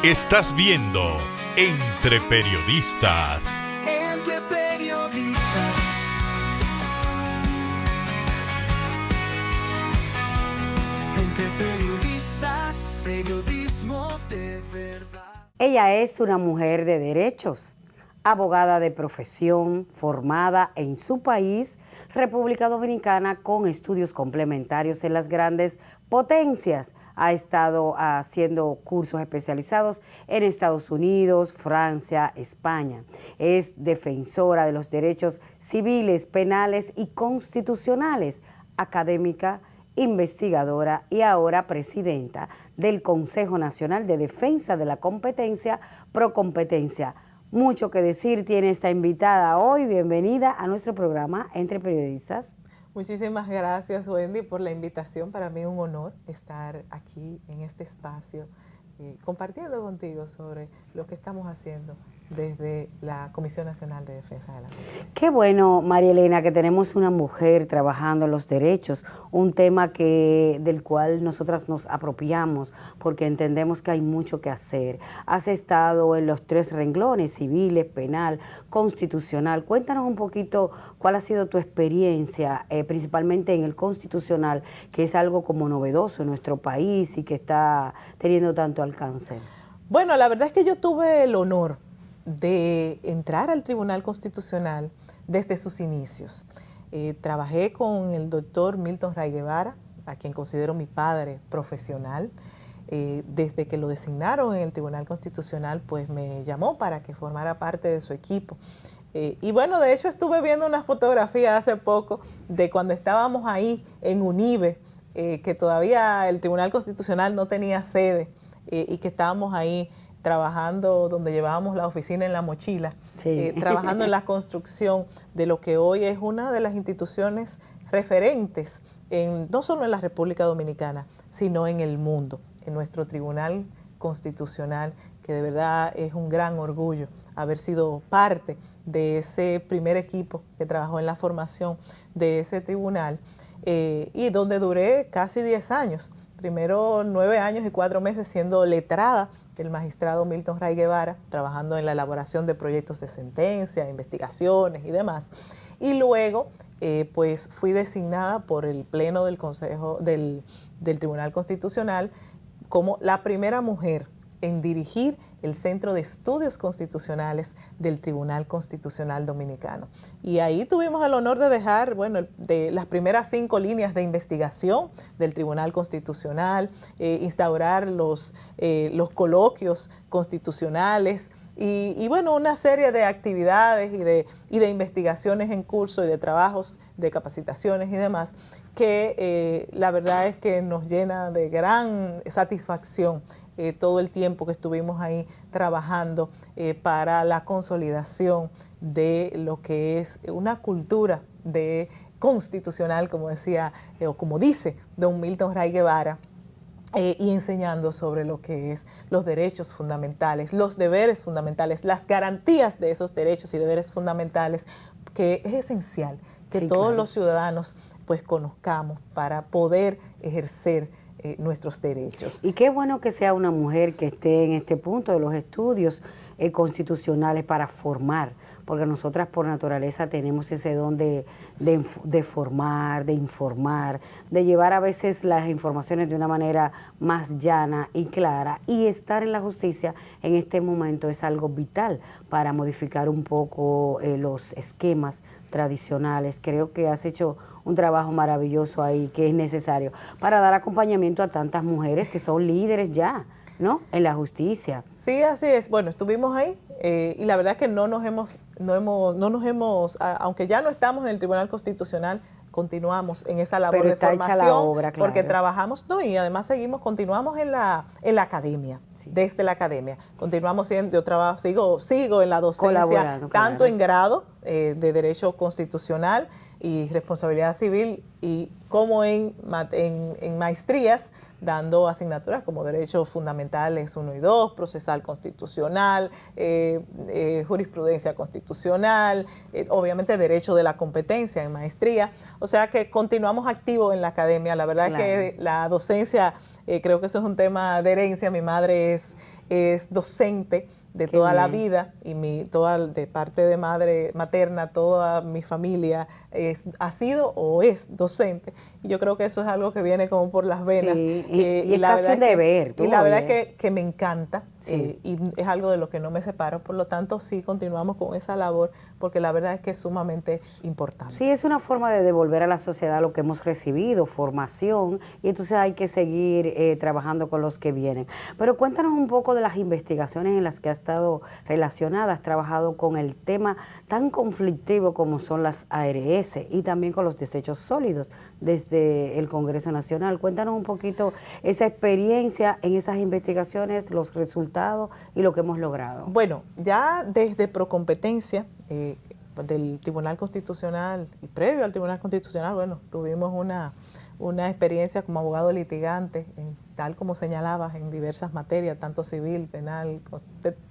Estás viendo Entre Periodistas. Entre Periodistas. Entre Periodistas, periodismo de verdad. Ella es una mujer de derechos, abogada de profesión, formada en su país, República Dominicana, con estudios complementarios en las grandes potencias. Ha estado haciendo cursos especializados en Estados Unidos, Francia, España. Es defensora de los derechos civiles, penales y constitucionales, académica, investigadora y ahora presidenta del Consejo Nacional de Defensa de la Competencia, Procompetencia. Mucho que decir tiene esta invitada hoy. Bienvenida a nuestro programa Entre Periodistas. Muchísimas gracias, Wendy, por la invitación. Para mí es un honor estar aquí en este espacio compartiendo contigo sobre lo que estamos haciendo desde la Comisión Nacional de Defensa de la Competencia. Qué bueno, María Elena, que tenemos una mujer trabajando en los derechos, un tema del cual nosotras nos apropiamos porque entendemos que hay mucho que hacer. Has estado en los 3 renglones, civiles, penal, constitucional. Cuéntanos un poquito cuál ha sido tu experiencia, principalmente en el constitucional, que es algo como novedoso en nuestro país y que está teniendo tanto alcance. Bueno, la verdad es que yo tuve el honor de entrar al Tribunal Constitucional desde sus inicios. Trabajé con el doctor Milton Ray Guevara, a quien considero mi padre profesional. Desde que lo designaron en el Tribunal Constitucional, pues me llamó para que formara parte de su equipo. Y bueno, de hecho estuve viendo unas fotografías hace poco de cuando estábamos ahí en UNIBE, que todavía el Tribunal Constitucional no tenía sede y que estábamos ahí trabajando donde llevábamos la oficina en la mochila, sí. Trabajando en la construcción de lo que hoy es una de las instituciones referentes, no solo en la República Dominicana, sino en el mundo, en nuestro Tribunal Constitucional, que de verdad es un gran orgullo haber sido parte de ese primer equipo que trabajó en la formación de ese tribunal, y donde duré casi 10 años, primero 9 años y 4 meses siendo letrada del magistrado Milton Ray Guevara, trabajando en la elaboración de proyectos de sentencia, investigaciones y demás. Y luego, pues fui designada por el Pleno del Consejo del Tribunal Constitucional como la primera mujer en dirigir el Centro de Estudios Constitucionales del Tribunal Constitucional Dominicano. Y ahí tuvimos el honor de dejar, bueno, de las primeras 5 líneas de investigación del Tribunal Constitucional, instaurar los coloquios constitucionales y bueno, una serie de actividades y de investigaciones en curso y de trabajos de capacitaciones y demás, que la verdad es que nos llena de gran satisfacción todo el tiempo que estuvimos ahí trabajando para la consolidación de lo que es una cultura constitucional, como decía o como dice don Milton Ray Guevara, y enseñando sobre lo que es los derechos fundamentales, los deberes fundamentales, las garantías de esos derechos y deberes fundamentales, que es esencial que sí, todos los ciudadanos pues conozcamos para poder ejercer nuestros derechos. Y qué bueno que sea una mujer que esté en este punto de los estudios constitucionales para formar, porque nosotras por naturaleza tenemos ese don de formar, de informar, de llevar a veces las informaciones de una manera más llana y clara, y estar en la justicia en este momento es algo vital para modificar un poco los esquemas tradicionales. Creo que has hecho un trabajo maravilloso ahí que es necesario para dar acompañamiento a tantas mujeres que son líderes ya, ¿no?, en la justicia. Sí, así es. Bueno, estuvimos ahí y la verdad es que no nos hemos, aunque ya no estamos en el Tribunal Constitucional, continuamos en esa labor de formación, la obra, claro, porque trabajamos, y además continuamos en la academia. Sí. Desde la academia. Continuamos siendo, yo trabajo, sigo en la docencia, tanto en grado de Derecho Constitucional y Responsabilidad Civil, y como en maestrías, dando asignaturas como Derechos Fundamentales 1 y 2, Procesal Constitucional, Jurisprudencia Constitucional, obviamente Derecho de la Competencia en maestría. O sea que continuamos activos en la academia. La verdad, claro, es que la docencia, creo que eso es un tema de herencia. Mi madre es es docente de Qué toda la bien. vida y de parte de madre materna, toda mi familia ha sido o es docente. Y yo creo que eso es algo que viene como por las venas. Sí, y es la casi verdad un deber, y la verdad es oye. que me encanta Sí. y es algo de lo que no me separo. Por lo tanto, sí continuamos con esa labor porque la verdad es que es sumamente importante. Sí, es una forma de devolver a la sociedad lo que hemos recibido, formación, y entonces hay que seguir trabajando con los que vienen. Pero cuéntanos un poco de las investigaciones en las que has estado relacionada, has trabajado con el tema tan conflictivo como son las ARS y también con los desechos sólidos desde el Congreso Nacional. Cuéntanos un poquito esa experiencia en esas investigaciones, los resultados y lo que hemos logrado. Bueno, ya desde Procompetencia del Tribunal Constitucional y previo al Tribunal Constitucional, bueno, tuvimos una experiencia como abogado litigante, tal como señalabas, en diversas materias, tanto civil, penal,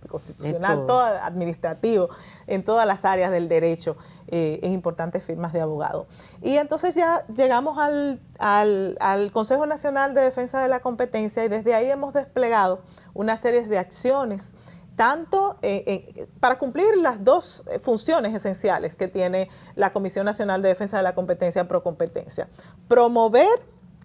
constitucional, todo administrativo, en todas las áreas del derecho, en importantes firmas de abogado. Y entonces ya llegamos al Consejo Nacional de Defensa de la Competencia y desde ahí hemos desplegado una serie de acciones tanto para cumplir las dos funciones esenciales que tiene la Comisión Nacional de Defensa de la Competencia Procompetencia: promover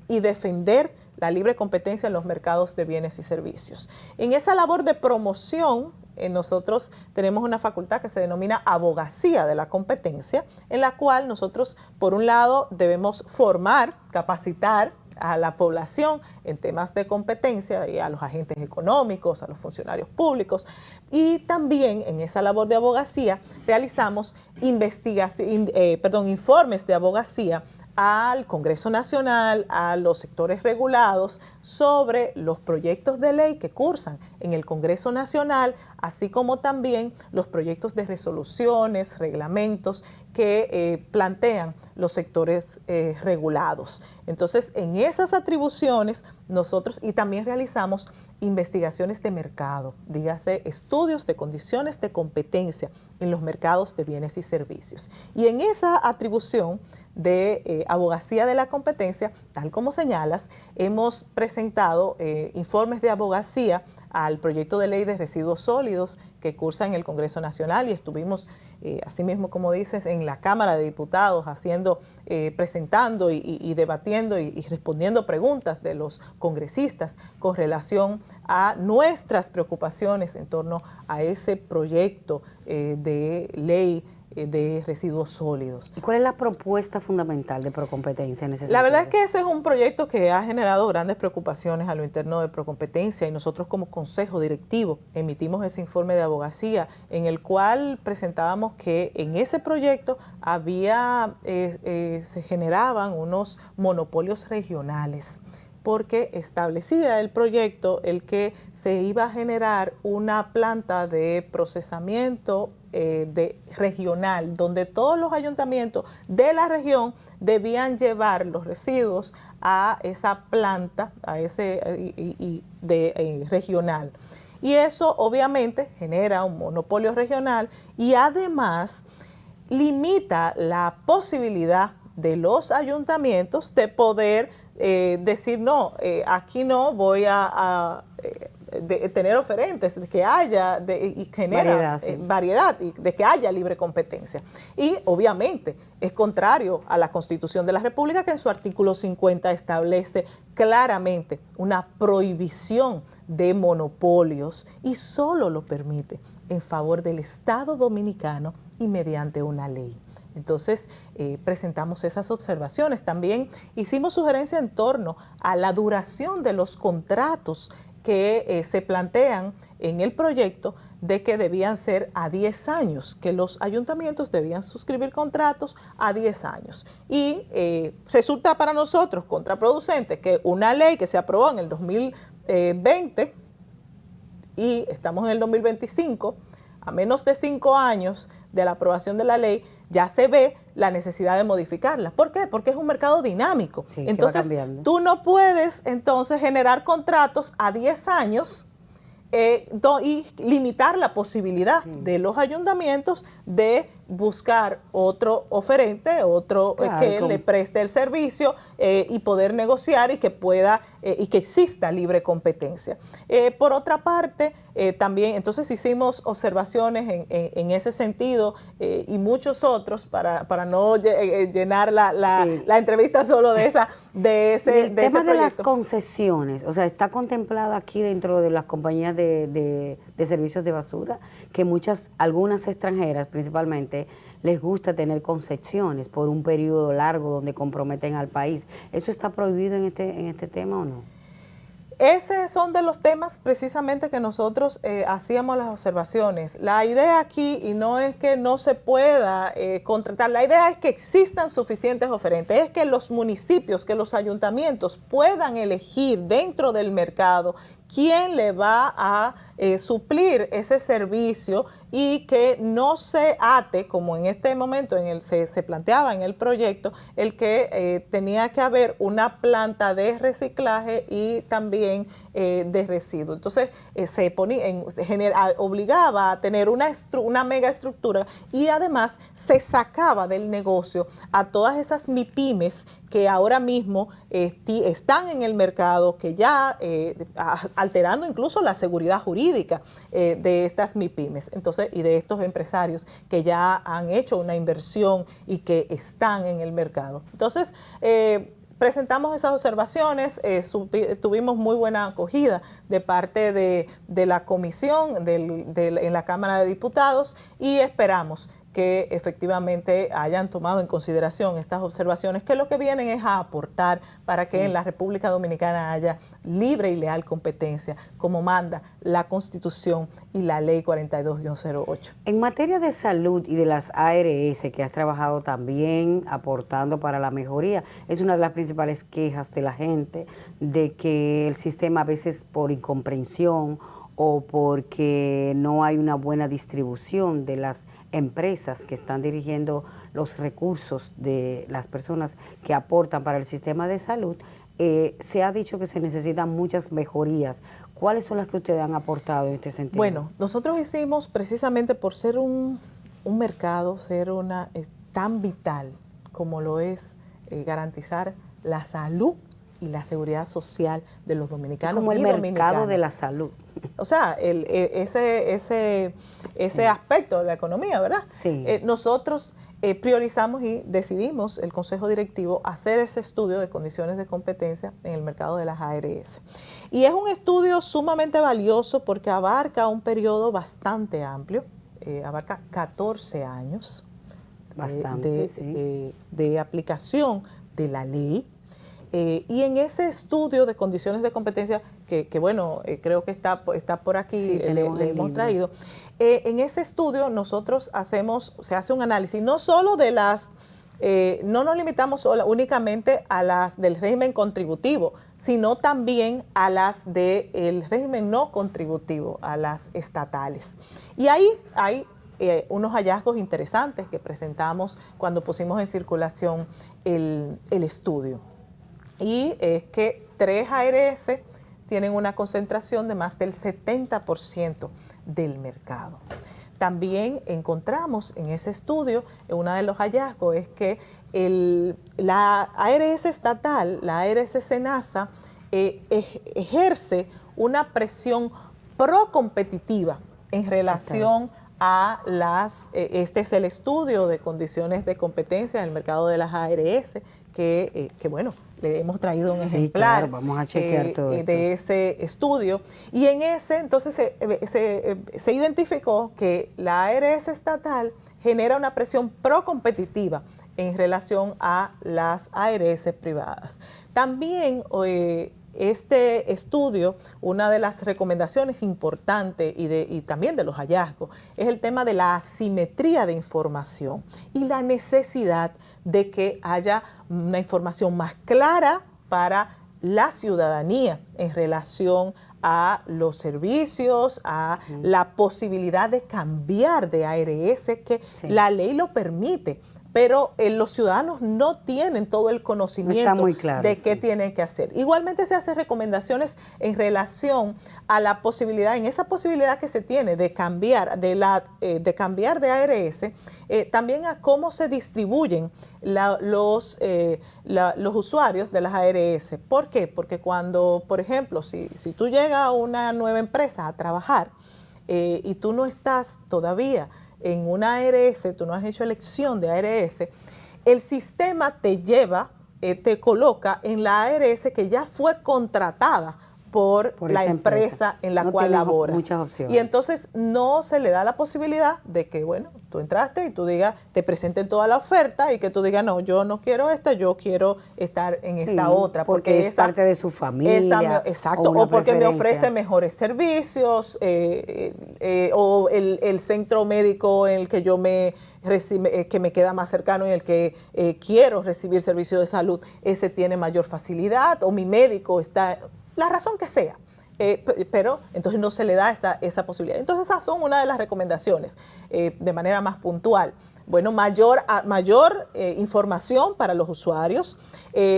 y defender la libre competencia en los mercados de bienes y servicios. En esa labor de promoción, nosotros tenemos una facultad que se denomina abogacía de la competencia, en la cual nosotros, por un lado, debemos formar, capacitar a la población en temas de competencia y a los agentes económicos, a los funcionarios públicos, y también en esa labor de abogacía realizamos informes de abogacía al Congreso Nacional, a los sectores regulados sobre los proyectos de ley que cursan en el Congreso Nacional, así como también los proyectos de resoluciones, reglamentos que plantean los sectores regulados. Entonces, en esas atribuciones nosotros y también realizamos investigaciones de mercado, dígase estudios de condiciones de competencia en los mercados de bienes y servicios. Y en esa atribución de abogacía de la competencia, tal como señalas, hemos presentado informes de abogacía al proyecto de ley de residuos sólidos que cursa en el Congreso Nacional y estuvimos, asimismo como dices, en la Cámara de Diputados presentando y debatiendo y respondiendo preguntas de los congresistas con relación a nuestras preocupaciones en torno a ese proyecto de ley de residuos sólidos. ¿Y cuál es la propuesta fundamental de Procompetencia en ese sentido? La verdad es que ese es un proyecto que ha generado grandes preocupaciones a lo interno de Procompetencia y nosotros como consejo directivo emitimos ese informe de abogacía en el cual presentábamos que en ese proyecto se generaban unos monopolios regionales, porque establecía el proyecto el que se iba a generar una planta de procesamiento regional, donde todos los ayuntamientos de la región debían llevar los residuos a esa planta, regional. Y eso obviamente genera un monopolio regional y además limita la posibilidad de los ayuntamientos de poder decir, no, aquí no voy a tener oferentes, de que haya y genera variedad y de que haya libre competencia. Y obviamente es contrario a la Constitución de la República, que en su artículo 50 establece claramente una prohibición de monopolios y solo lo permite en favor del Estado dominicano y mediante una ley. Entonces, presentamos esas observaciones. También hicimos sugerencia en torno a la duración de los contratos que se plantean en el proyecto, de que debían ser a 10 años, que los ayuntamientos debían suscribir contratos a 10 años. Y resulta para nosotros contraproducente que una ley que se aprobó en el 2020 y estamos en el 2025, a menos de 5 años de la aprobación de la ley, ya se ve la necesidad de modificarla. ¿Por qué? Porque es un mercado dinámico. Sí, entonces, tú no puedes entonces generar contratos a 10 años y limitar la posibilidad de los ayuntamientos de buscar otro oferente, otro Claro, que como- le preste el servicio y poder negociar y que pueda y que exista libre competencia. Por otra parte, también entonces hicimos observaciones en ese sentido y muchos otros para no llenar Sí. la entrevista solo de ese Y el tema de las proyecto. concesiones, o sea, está contemplado aquí dentro de las compañías de servicios de basura, que algunas extranjeras principalmente, les gusta tener concesiones por un periodo largo donde comprometen al país. ¿Eso está prohibido en este tema o no? Esos son de los temas precisamente que nosotros hacíamos las observaciones. La idea aquí, y no es que no se pueda contratar, la idea es que existan suficientes oferentes, es que los municipios, que los ayuntamientos puedan elegir dentro del mercado quién le va a suplir ese servicio y que no se ate, como en este momento se planteaba en el proyecto, el que tenía que haber una planta de reciclaje y también de residuos. Entonces obligaba a tener una mega estructura y además se sacaba del negocio a todas esas MIPYMES que ahora mismo están en el mercado, que ya alterando incluso la seguridad jurídica de estas MIPYMES, entonces, y de estos empresarios que ya han hecho una inversión y que están en el mercado. Entonces, presentamos esas observaciones, tuvimos muy buena acogida de parte de la comisión en la Cámara de Diputados y esperamos que efectivamente hayan tomado en consideración estas observaciones, que lo que vienen es a aportar para que en la República Dominicana haya libre y leal competencia, como manda la Constitución y la Ley 42-08. En materia de salud y de las ARS, que has trabajado también aportando para la mejoría, es una de las principales quejas de la gente, de que el sistema a veces por incomprensión o porque no hay una buena distribución de las empresas que están dirigiendo los recursos de las personas que aportan para el sistema de salud, se ha dicho que se necesitan muchas mejorías. ¿Cuáles son las que ustedes han aportado en este sentido? Bueno, nosotros hicimos precisamente por ser un mercado, ser tan vital como lo es garantizar la salud y la seguridad social de los dominicanos como el y mercado dominicanas. de la salud. O sea, ese aspecto de la economía, ¿verdad? Sí. Nosotros priorizamos y decidimos, el Consejo Directivo, hacer ese estudio de condiciones de competencia en el mercado de las ARS. Y es un estudio sumamente valioso porque abarca un periodo bastante amplio, abarca 14 años Bastante, de aplicación de la ley. Y en ese estudio de condiciones de competencia, que bueno, creo que está por aquí, Sí, le hemos traído, en ese estudio nosotros se hace un análisis no solo de no nos limitamos únicamente a las del régimen contributivo, sino también a las del régimen no contributivo, a las estatales. Y ahí hay unos hallazgos interesantes que presentamos cuando pusimos en circulación el estudio. Y es que 3 ARS tienen una concentración de más del 70% del mercado. También encontramos en ese estudio, uno de los hallazgos es que la ARS estatal, la ARS SENASA, ejerce una presión procompetitiva en relación a este es el estudio de condiciones de competencia en el mercado de las ARS, que bueno, le hemos traído un ejemplar, claro, vamos a chequear todo de ese estudio. Y en ese entonces se identificó que la ARS estatal genera una presión procompetitiva en relación a las ARS privadas. También este estudio, una de las recomendaciones importantes y también de los hallazgos, es el tema de la asimetría de información y la necesidad de que haya una información más clara para la ciudadanía en relación a los servicios, a la posibilidad de cambiar de ARS, que la ley lo permite, pero los ciudadanos no tienen todo el conocimiento muy claro, de qué sí. tienen que hacer. Igualmente se hacen recomendaciones en relación a la posibilidad, en esa posibilidad que se tiene de cambiar de ARS, también a cómo se distribuyen los usuarios de las ARS. ¿Por qué? Porque cuando, por ejemplo, si tú llegas a una nueva empresa a trabajar y tú no estás todavía en una ARS, tú no has hecho elección de ARS, el sistema te lleva, te coloca en la ARS que ya fue contratada por la esa empresa en la No cual tiene laboras. muchas opciones. Y entonces no se le da la posibilidad de que, bueno, tú entraste y tú digas, te presenten toda la oferta y que tú digas, no, yo no quiero esta, yo quiero estar en esta otra. Porque es parte de su familia. Exacto, o o porque me preferencia. ofrece mejores servicios, o el centro médico en el que yo que me queda más cercano, en el que quiero recibir servicios de salud, ese tiene mayor facilidad, o mi médico está, la razón que sea. Pero entonces no se le da esa posibilidad. Entonces esas son una de las recomendaciones de manera más puntual. Bueno, mayor información para los usuarios.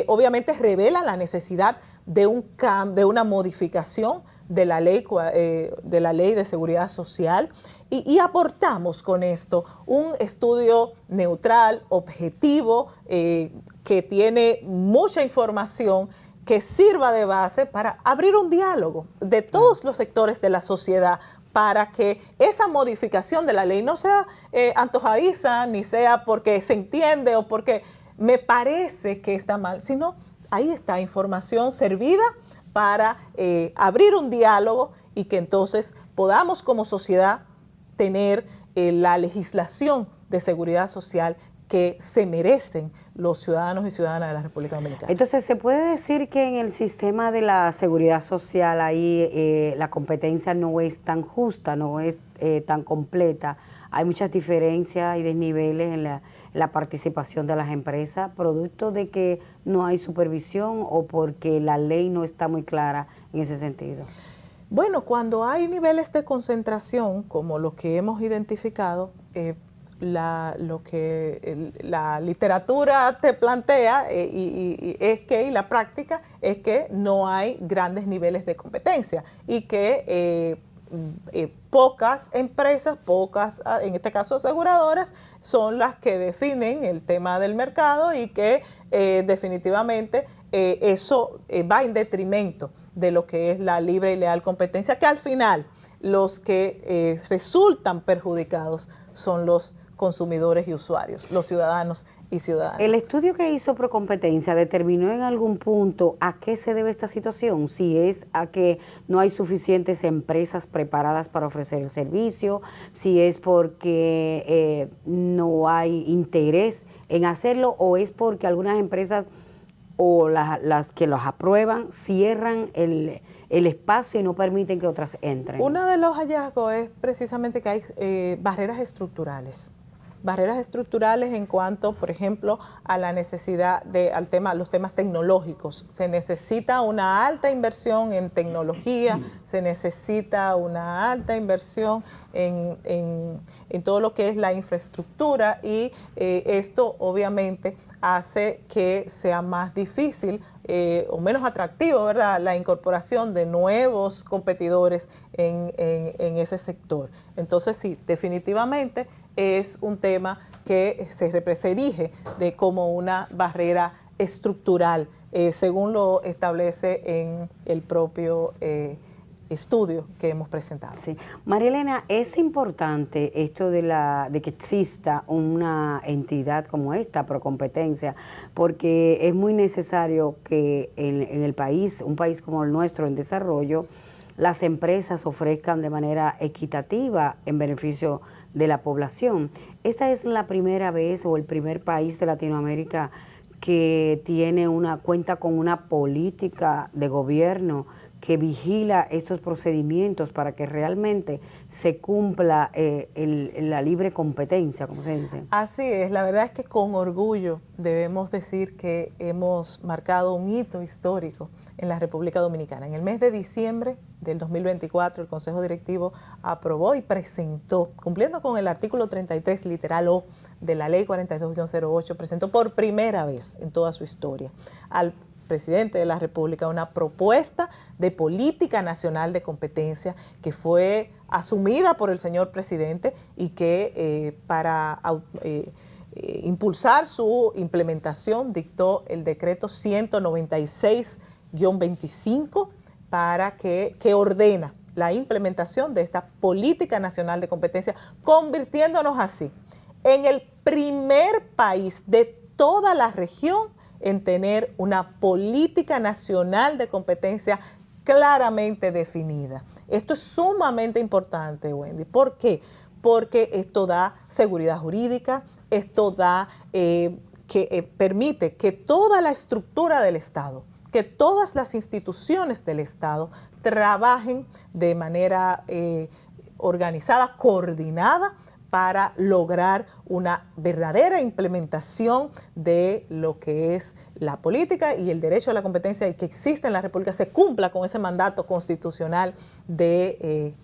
Obviamente revela la necesidad de una modificación de la ley de seguridad social y aportamos con esto un estudio neutral, objetivo, que tiene mucha información que sirva de base para abrir un diálogo de todos los sectores de la sociedad para que esa modificación de la ley no sea antojadiza, ni sea porque se entiende o porque me parece que está mal, sino ahí está información servida para abrir un diálogo y que entonces podamos como sociedad tener la legislación de seguridad social que se merecen los ciudadanos y ciudadanas de la República Dominicana. Entonces, ¿se puede decir que en el sistema de la seguridad social ahí la competencia no es tan justa, no es tan completa? Hay muchas diferencias y desniveles en la participación de las empresas, producto de que no hay supervisión o porque la ley no está muy clara en ese sentido. Bueno, cuando hay niveles de concentración, como los que hemos identificado, la literatura te plantea y la práctica es que no hay grandes niveles de competencia y que pocas empresas, en este caso aseguradoras, son las que definen el tema del mercado y que definitivamente eso va en detrimento de lo que es la libre y leal competencia, que al final los que resultan perjudicados son los consumidores y usuarios, los ciudadanos y ciudadanas. ¿El estudio que hizo Procompetencia determinó en algún punto a qué se debe esta situación? Si es a que no hay suficientes empresas preparadas para ofrecer el servicio, si es porque no hay interés en hacerlo, o es porque algunas empresas o las que los aprueban cierran el espacio y no permiten que otras entren. Uno de los hallazgos es precisamente que hay barreras estructurales. Barreras estructurales en cuanto, por ejemplo, a la necesidad los temas tecnológicos. Se necesita una alta inversión en tecnología, se necesita una alta inversión en todo lo que es la infraestructura y esto obviamente hace que sea más difícil o menos atractivo, ¿verdad?, la incorporación de nuevos competidores en ese sector. Entonces sí, definitivamente es un tema que se erige como una barrera estructural, según lo establece en el propio estudio que hemos presentado. Sí. María Elena, es importante esto de que exista una entidad como esta, Procompetencia, porque es muy necesario que en el país, un país como el nuestro en desarrollo, las empresas ofrezcan de manera equitativa en beneficio de la población. Esta es la primera vez o el primer país de Latinoamérica que cuenta con una política de gobierno que vigila estos procedimientos para que realmente se cumpla la libre competencia, como se dice. Así es, la verdad es que con orgullo debemos decir que hemos marcado un hito histórico en la República Dominicana. En el mes de diciembre del 2024, el Consejo Directivo aprobó y presentó, cumpliendo con el artículo 33, literal O, de la Ley 42-08, presentó por primera vez en toda su historia al presidente de la República una propuesta de política nacional de competencia que fue asumida por el señor presidente y que para impulsar su implementación dictó el decreto 196-25 para que ordena la implementación de esta política nacional de competencia, convirtiéndonos así en el primer país de toda la región en tener una política nacional de competencia claramente definida. Esto es sumamente importante, Wendy. ¿Por qué? Porque esto da seguridad jurídica, esto da permite que toda la estructura del Estado, que todas las instituciones del Estado trabajen de manera organizada, coordinada, para lograr una verdadera implementación de lo que es la política y el derecho a la competencia y que existe en la República, se cumpla con ese mandato constitucional de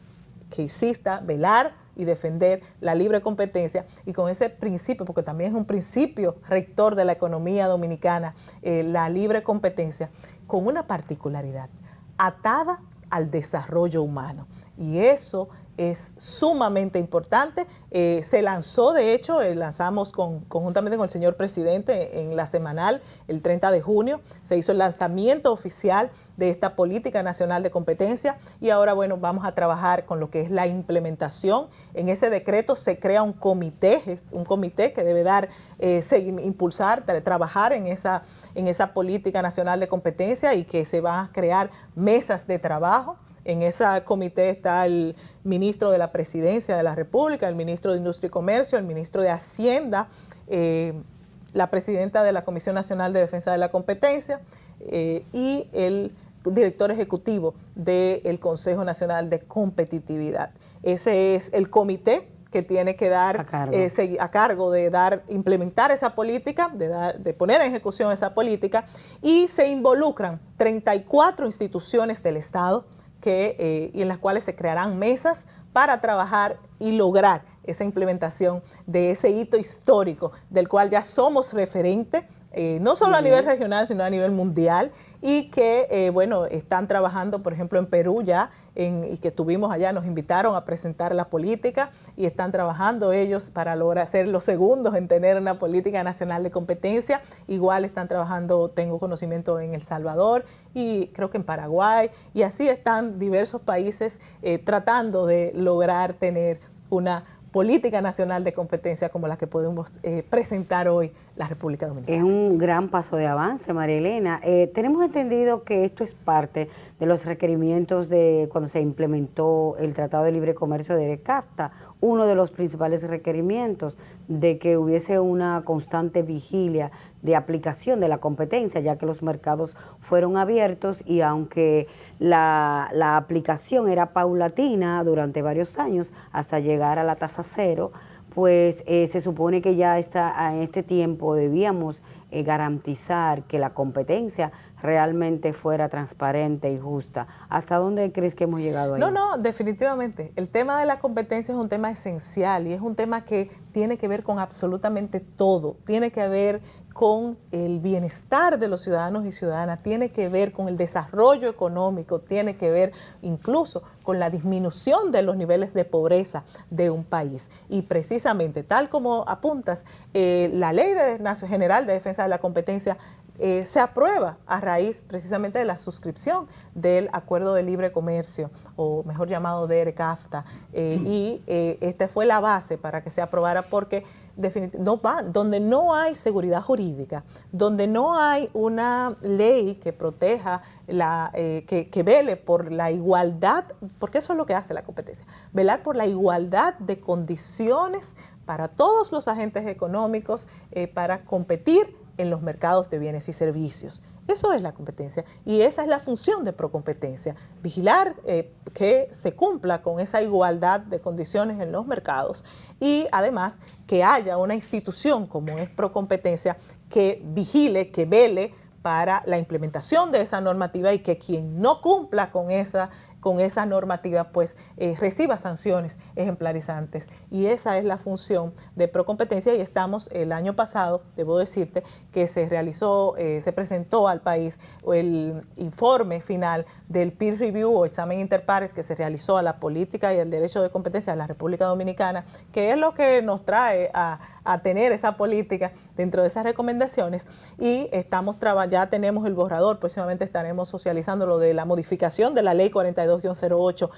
que exista, velar y defender la libre competencia, y con ese principio, porque también es un principio rector de la economía dominicana, la libre competencia, con una particularidad, atada al desarrollo humano. Y eso es sumamente importante. Se lanzó, de hecho, lanzamos conjuntamente con el señor presidente en la semanal, el 30 de junio, se hizo el lanzamiento oficial de esta política nacional de competencia y ahora, bueno, vamos a trabajar con lo que es la implementación. En ese decreto se crea un comité que debe impulsar, trabajar en esa política nacional de competencia y que se van a crear mesas de trabajo. En ese comité está el ministro de la Presidencia de la República, el ministro de Industria y Comercio, el ministro de Hacienda, la presidenta de la Comisión Nacional de Defensa de la Competencia y el director ejecutivo del Consejo Nacional de Competitividad. Ese es el comité que tiene que dar a cargo de implementar esa política, de poner en ejecución esa política, y se involucran 34 instituciones del Estado y en las cuales se crearán mesas para trabajar y lograr esa implementación de ese hito histórico del cual ya somos referente, no solo a nivel regional, sino a nivel mundial, y que, bueno, están trabajando, por ejemplo, en Perú ya, y que estuvimos allá, nos invitaron a presentar la política y están trabajando ellos para lograr ser los segundos en tener una política nacional de competencia. Igual están trabajando, tengo conocimiento, en El Salvador y creo que en Paraguay, y así están diversos países tratando de lograr tener una política nacional de competencia como la que podemos presentar hoy la República Dominicana. Es un gran paso de avance, María Elena. Tenemos entendido que esto es parte de los requerimientos de cuando se implementó el Tratado de Libre Comercio de ERECAFTA, uno de los principales requerimientos de que hubiese una constante vigilia de aplicación de la competencia, ya que los mercados fueron abiertos y aunque la aplicación era paulatina durante varios años hasta llegar a la tasa cero, pues se supone que ya en este tiempo debíamos garantizar que la competencia realmente fuera transparente y justa. ¿Hasta dónde crees que hemos llegado ahí? No, definitivamente. El tema de la competencia es un tema esencial y es un tema que tiene que ver con absolutamente todo. Tiene que ver con el bienestar de los ciudadanos y ciudadanas, tiene que ver con el desarrollo económico, tiene que ver incluso con la disminución de los niveles de pobreza de un país. Y precisamente, tal como apuntas, la Ley General de Defensa de la Competencia se aprueba a raíz precisamente de la suscripción del Acuerdo de Libre Comercio, o mejor llamado de ERECAFTA, y esta fue la base para que se aprobara, porque donde no hay seguridad jurídica, donde no hay una ley que proteja, que vele por la igualdad, porque eso es lo que hace la competencia, velar por la igualdad de condiciones para todos los agentes económicos para competir en los mercados de bienes y servicios. Eso es la competencia y esa es la función de Procompetencia, vigilar que se cumpla con esa igualdad de condiciones en los mercados y además que haya una institución como es Procompetencia que vigile, que vele para la implementación de esa normativa y que quien no cumpla con con esa normativa pues reciba sanciones ejemplarizantes. Y esa es la función de Procompetencia, y estamos el año pasado, debo decirte, que se realizó, se presentó al país el informe final del peer review o examen interpares que se realizó a la política y el derecho de competencia de la República Dominicana, que es lo que nos trae a tener esa política dentro de esas recomendaciones, y ya tenemos el borrador, próximamente estaremos socializando lo de la modificación de la ley 42-08,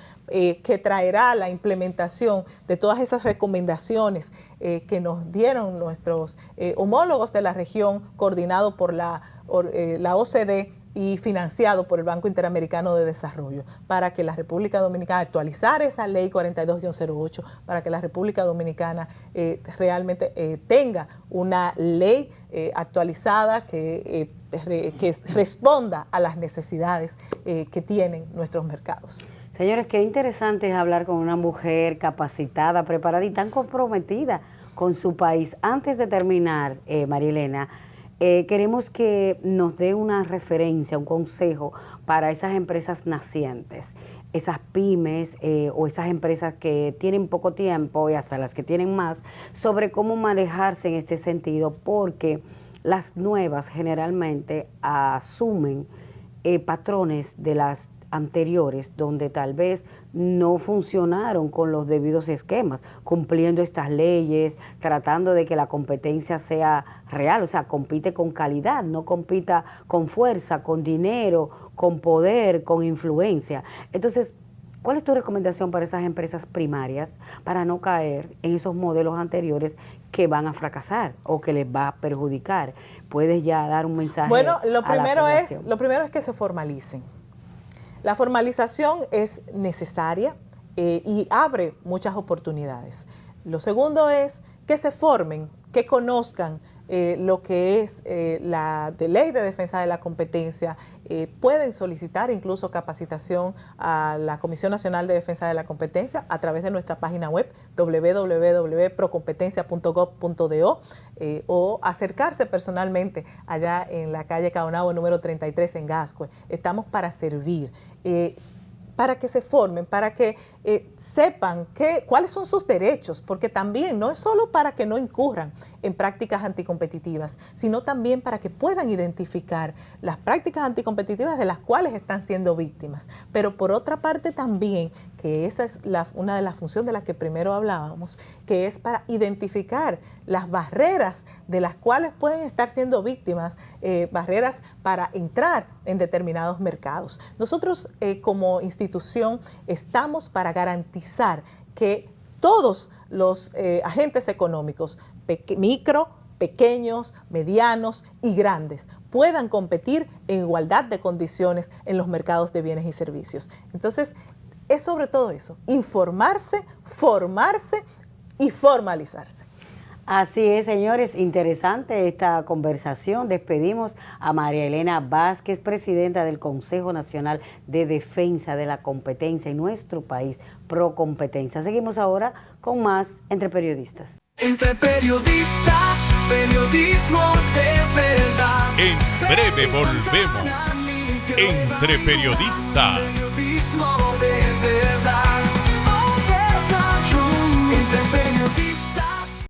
que traerá la implementación de todas esas recomendaciones que nos dieron nuestros homólogos de la región, coordinado por la OCDE y financiado por el Banco Interamericano de Desarrollo, para que la República Dominicana actualizara esa ley 42-08, para que la República Dominicana realmente tenga una ley actualizada que responda a las necesidades que tienen nuestros mercados. Señores, qué interesante es hablar con una mujer capacitada, preparada y tan comprometida con su país. Antes de terminar, María Elena, queremos que nos dé una referencia, un consejo para esas empresas nacientes, esas pymes o esas empresas que tienen poco tiempo y hasta las que tienen más, sobre cómo manejarse en este sentido, porque las nuevas generalmente asumen patrones de las anteriores, donde tal vez no funcionaron con los debidos esquemas, cumpliendo estas leyes, tratando de que la competencia sea real, o sea, compite con calidad, no compita con fuerza, con dinero, con poder, con influencia. Entonces, ¿cuál es tu recomendación para esas empresas primarias para no caer en esos modelos anteriores que van a fracasar o que les va a perjudicar? ¿Puedes ya dar un mensaje? Bueno, lo a la primero es que se formalicen. La formalización es necesaria y abre muchas oportunidades. Lo segundo es que se formen, que conozcan lo que es la ley de defensa de la competencia. Pueden solicitar incluso capacitación a la Comisión Nacional de Defensa de la Competencia a través de nuestra página web www.procompetencia.gov.do o acercarse personalmente allá en la calle Caonabo número 33 en Gascue. Estamos para servir. Para que se formen, para que sepan cuáles son sus derechos, porque también no es solo para que no incurran en prácticas anticompetitivas, sino también para que puedan identificar las prácticas anticompetitivas de las cuales están siendo víctimas. Pero por otra parte también, que esa es una de las funciones de las que primero hablábamos, que es para identificar las barreras de las cuales pueden estar siendo víctimas, barreras para entrar en determinados mercados. Nosotros como institución estamos para garantizar que todos los agentes económicos, micro, pequeños, medianos y grandes, puedan competir en igualdad de condiciones en los mercados de bienes y servicios. Entonces, es sobre todo eso, informarse, formarse y formalizarse. Así es, señores, interesante esta conversación. Despedimos a María Elena Vázquez, presidenta del Consejo Nacional de Defensa de la Competencia en nuestro país, Procompetencia. Seguimos ahora con más Entre Periodistas. Entre periodistas, periodismo de verdad. En breve volvemos. Entre Periodistas. Periodismo